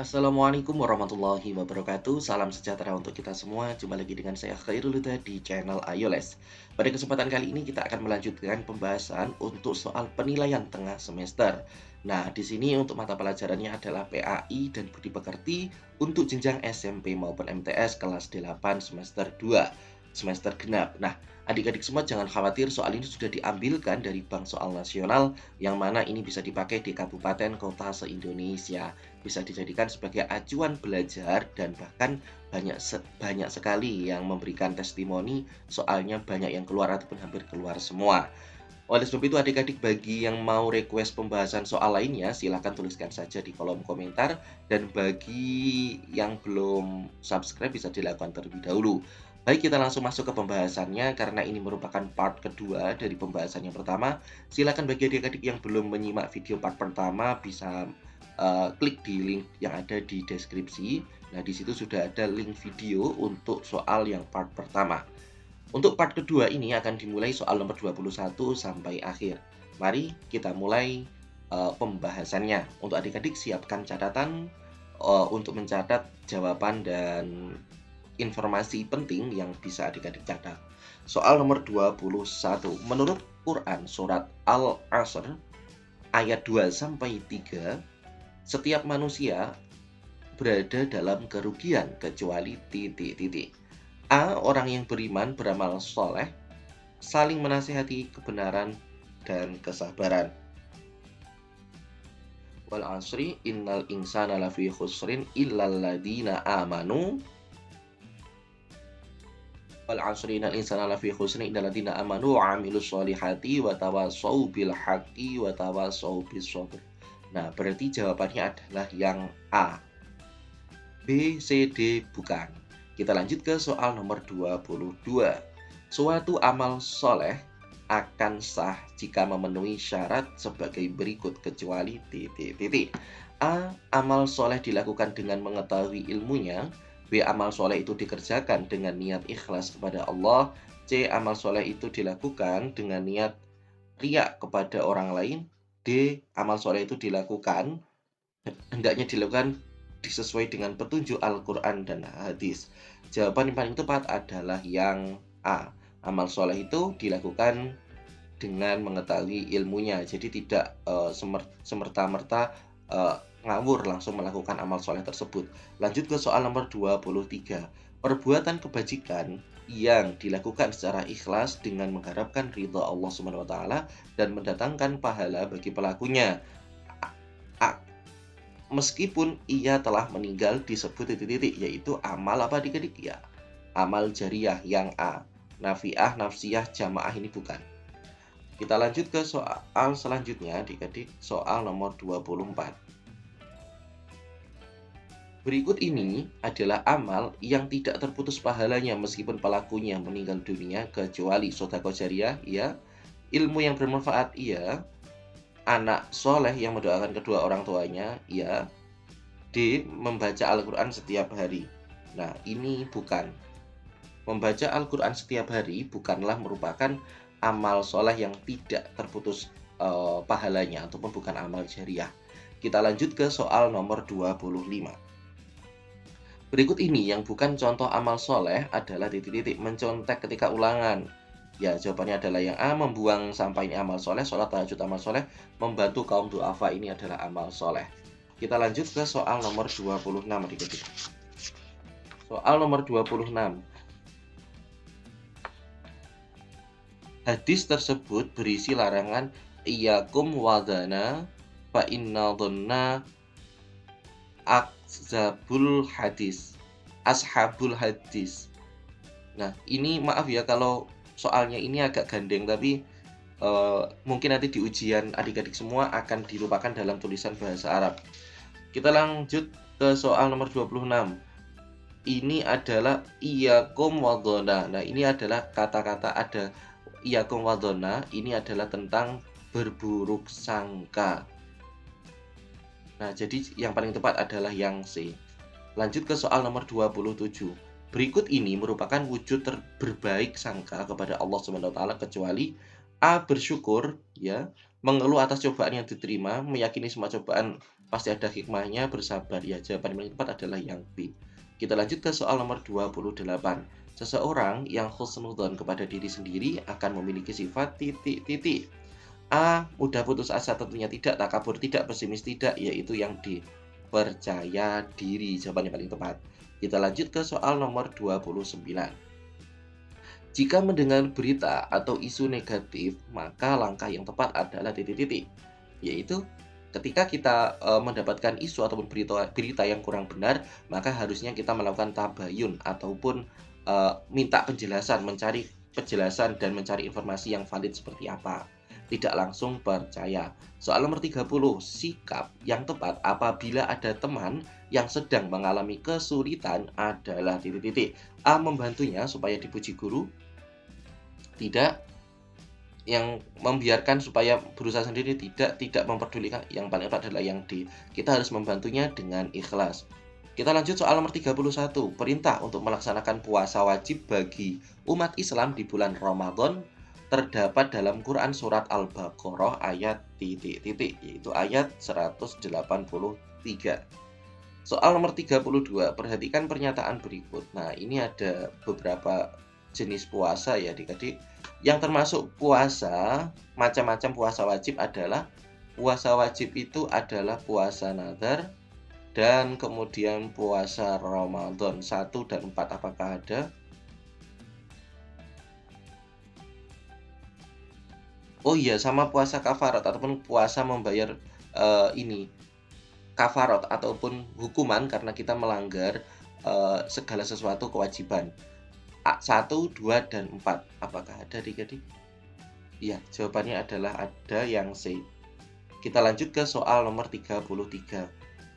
Assalamualaikum warahmatullahi wabarakatuh. Salam sejahtera untuk kita semua. Jumpa lagi dengan saya Khairul Huda di channel Ayoles. Pada kesempatan kali ini kita akan melanjutkan pembahasan untuk soal penilaian tengah semester. Nah, di sini untuk mata pelajarannya adalah PAI dan Budi Pekerti untuk jenjang SMP maupun MTS kelas 8 semester 2, semester genap. Nah, adik-adik semua jangan khawatir, soal ini sudah diambilkan dari Bank Soal Nasional yang mana ini bisa dipakai di kabupaten kota se-Indonesia. Bisa dijadikan sebagai acuan belajar dan bahkan banyak sekali yang memberikan testimoni, soalnya banyak yang keluar ataupun hampir keluar semua. Oleh sebab itu adik-adik bagi yang mau request pembahasan soal lainnya silahkan tuliskan saja di kolom komentar, dan bagi yang belum subscribe bisa dilakukan terlebih dahulu. Baik, kita langsung masuk ke pembahasannya karena ini merupakan part kedua dari pembahasan yang pertama. Silakan bagi adik-adik yang belum menyimak video part pertama bisa klik di link yang ada di deskripsi. Nah, di situ sudah ada link video untuk soal yang part pertama. Untuk part kedua ini akan dimulai soal nomor 21 sampai akhir. Mari kita mulai pembahasannya. Untuk adik-adik siapkan catatan untuk mencatat jawaban dan informasi penting yang bisa adik-adik catat. Soal nomor 21. Menurut Quran surat Al-Asr ayat 2 sampai 3, setiap manusia berada dalam kerugian kecuali titik-titik. A. Orang yang beriman beramal soleh, saling menasihati kebenaran dan kesabaran. Wal asri innal insana lafi khusrin illal ladina amanu. Wal asri innal insana lafi khusrin illal ladina amanu wa amilus solihati wa tawassaw bil haqqi wa tawassaw bis sabr. Nah, berarti jawabannya adalah yang A. B, C, D bukan. Kita lanjut ke soal nomor 22. Suatu amal soleh akan sah jika memenuhi syarat sebagai berikut kecuali titik-titik. A. Amal soleh dilakukan dengan mengetahui ilmunya. B. Amal soleh itu dikerjakan dengan niat ikhlas kepada Allah. C. Amal soleh itu dilakukan dengan niat riya kepada orang lain. D. Amal soleh itu dilakukan hendaknya dilakukan disesuai dengan petunjuk Al-Quran dan hadis. Jawaban yang paling tepat adalah yang A. Amal soleh itu dilakukan dengan mengetahui ilmunya. Jadi tidak semerta-merta ngawur langsung melakukan amal soleh tersebut. Lanjut ke soal nomor 23. Perbuatan kebajikan yang dilakukan secara ikhlas dengan mengharapkan ridha Allah SWT dan mendatangkan pahala bagi pelakunya. Meskipun ia telah meninggal disebut titik-titik, yaitu amal apa adik-adik ya? Amal jariyah yang A. Nafiah, nafsiyah, jamaah ini bukan. Kita lanjut ke soal selanjutnya adik-adik, soal nomor 24. Berikut ini adalah amal yang tidak terputus pahalanya meskipun pelakunya meninggal dunia, kecuali sedekah jariyah ya, ilmu yang bermanfaat iya, anak soleh yang mendoakan kedua orang tuanya ya, D. Membaca Al-Quran setiap hari. Nah, ini bukan. Membaca Al-Quran setiap hari bukanlah merupakan amal soleh yang tidak terputus pahalanya, ataupun bukan amal jariah. Kita lanjut ke soal nomor 25. Berikut ini yang bukan contoh amal soleh adalah titik-titik mencontek ketika ulangan. Ya, jawabannya adalah yang A. Membuang sampah ini amal soleh, sholat tahajud amal soleh, membantu kaum du'afa ini adalah amal soleh. Kita lanjut ke soal nomor 26 adik-adik. Soal nomor 26. Hadis tersebut berisi larangan iyyakum wadana fa inna dhanna akzabul hadis. Ashabul hadis. Nah, ini maaf ya kalau soalnya ini agak gandeng, tapi mungkin nanti di ujian adik-adik semua akan dilupakan dalam tulisan bahasa Arab. Kita lanjut ke soal nomor 26. Ini adalah iyyakum wadhana. Nah, ini adalah kata-kata ada iyyakum wadhana, ini adalah tentang berburuk sangka. Nah, jadi yang paling tepat adalah yang C. Lanjut ke soal nomor 27. Berikut ini merupakan wujud berbaik sangka kepada Allah SWT kecuali A. Bersyukur, ya, mengeluh atas cobaan yang diterima, meyakini semua cobaan pasti ada hikmahnya, bersabar, ya. Jawaban yang paling tepat adalah yang B. Kita lanjut ke soal nomor 28. Seseorang yang husnudzon kepada diri sendiri akan memiliki sifat titik titik. A. Mudah putus asa, tentunya tidak. Takabur tidak. Pesimis tidak, yaitu yang D. Percaya diri. Jawaban yang paling tepat. Kita lanjut ke soal nomor 29. Jika mendengar berita atau isu negatif, maka langkah yang tepat adalah titik-titik, yaitu ketika kita mendapatkan isu ataupun berita yang kurang benar, maka harusnya kita melakukan tabayun ataupun minta penjelasan, mencari penjelasan dan mencari informasi yang valid seperti apa. Tidak langsung percaya. Soal nomor 30, sikap yang tepat apabila ada teman yang sedang mengalami kesulitan adalah titik-titik. A. Membantunya supaya dipuji guru. Tidak. Yang membiarkan supaya berusaha sendiri, tidak memperdulikan, yang paling tepat adalah yang D. Kita harus membantunya dengan ikhlas. Kita lanjut soal nomor 31. Perintah untuk melaksanakan puasa wajib bagi umat Islam di bulan Ramadan terdapat dalam Quran surat Al-Baqarah ayat titik-titik, yaitu ayat 183. Soal nomor 32. Perhatikan pernyataan berikut. Nah, ini ada beberapa jenis puasa ya adik-adik. Yang termasuk puasa, macam-macam puasa wajib adalah puasa wajib itu adalah puasa nazar dan kemudian puasa Ramadan 1 dan 4. Apakah ada? Oh iya, sama puasa kafarat ataupun puasa membayar ini kafarat ataupun hukuman karena kita melanggar segala sesuatu kewajiban. 1, 2, dan 4. Apakah ada adik-adik? Iya, jawabannya adalah ada yang C. Kita lanjut ke soal nomor 33.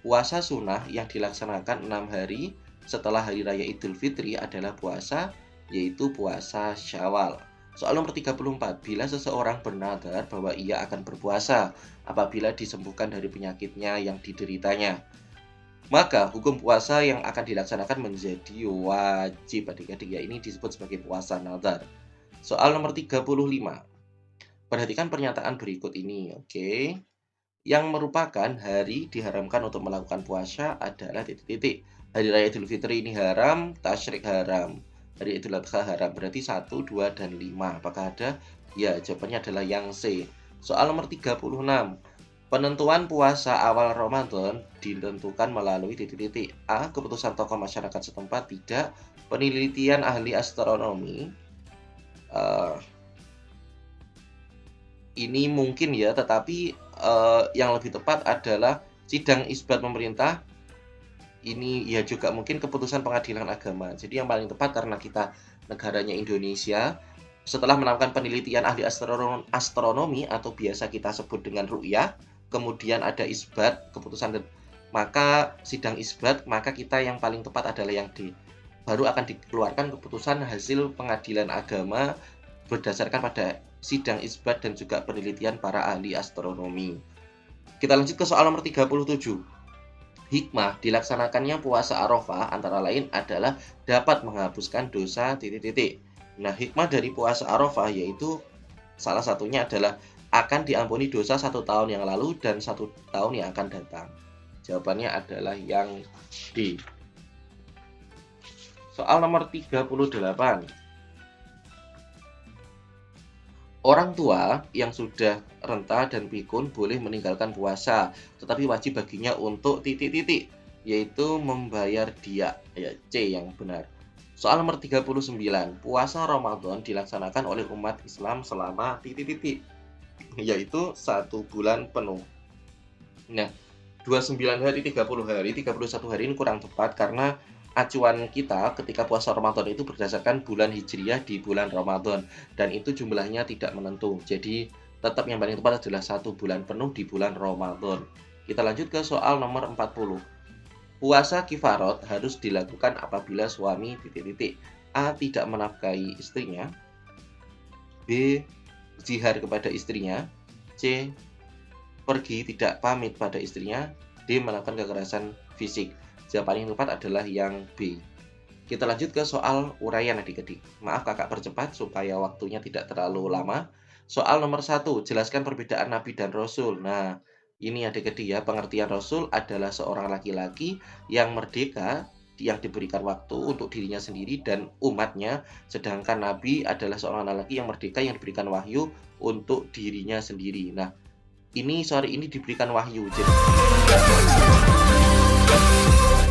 Puasa sunnah yang dilaksanakan 6 hari setelah Hari Raya Idul Fitri adalah puasa, yaitu puasa Syawal. Soal nomor 34. Bila seseorang bernadar bahwa ia akan berpuasa apabila disembuhkan dari penyakitnya yang dideritanya, maka hukum puasa yang akan dilaksanakan menjadi wajib adik-adik, ya, ini disebut sebagai puasa nazar. Soal nomor 35. Perhatikan pernyataan berikut ini, oke. Yang merupakan hari diharamkan untuk melakukan puasa adalah titik-titik. Hari Raya Idul Fitri ini haram, tasyrik haram. Hari Idul Adha haram, berarti 1, 2, dan 5. Apakah ada? Ya, jawabannya adalah yang C. Soal nomor 36. Penentuan puasa awal Ramadan ditentukan melalui titik-titik. A. Keputusan tokoh masyarakat setempat. Tidak. Penelitian ahli astronomi. Ini mungkin ya, tetapi yang lebih tepat adalah sidang isbat pemerintah. Ini ya juga mungkin keputusan pengadilan agama. Jadi yang paling tepat karena kita negaranya Indonesia, setelah melakukan penelitian ahli astronomi atau biasa kita sebut dengan ru'yah, kemudian ada isbat keputusan, maka sidang isbat, maka kita yang paling tepat adalah yang D. Baru akan dikeluarkan keputusan hasil pengadilan agama berdasarkan pada sidang isbat dan juga penelitian para ahli astronomi. Kita lanjut ke soal nomor 37. Hikmah dilaksanakannya puasa Arafah antara lain adalah dapat menghapuskan dosa titik-titik. Nah, hikmah dari puasa Arafah yaitu salah satunya adalah akan diampuni dosa 1 tahun yang lalu dan 1 tahun yang akan datang. Jawabannya adalah yang D. Soal nomor 38. Orang tua yang sudah renta dan pikun boleh meninggalkan puasa, tetapi wajib baginya untuk titik-titik, yaitu membayar diat, ya, C yang benar. Soal nomor 39. Puasa Ramadan dilaksanakan oleh umat Islam selama titik-titik, yaitu 1 bulan penuh. Nah, 29 hari, 30 hari, 31 hari ini kurang tepat karena acuan kita ketika puasa Ramadan itu berdasarkan bulan Hijriah di bulan Ramadan, dan itu jumlahnya tidak menentu. Jadi tetap yang paling tepat adalah 1 bulan penuh di bulan Ramadan. Kita lanjut ke soal nomor 40. Puasa kifarot harus dilakukan apabila suami titik-titik. A. Tidak menafkahi istrinya. B. Zihar kepada istrinya. C. Pergi tidak pamit pada istrinya. D. Melakukan kekerasan fisik. Jawaban yang tepat adalah yang B. Kita lanjut ke soal uraian adik-adik. Maaf kakak percepat supaya waktunya tidak terlalu lama. Soal nomor satu, jelaskan perbedaan nabi dan rasul. Nah, ini adik-adik ya, pengertian rasul adalah seorang laki-laki yang merdeka, yang diberikan waktu untuk dirinya sendiri dan umatnya, sedangkan nabi adalah seorang laki-laki yang merdeka yang diberikan wahyu untuk dirinya sendiri. Nah, ini sore ini diberikan wahyu. Jadi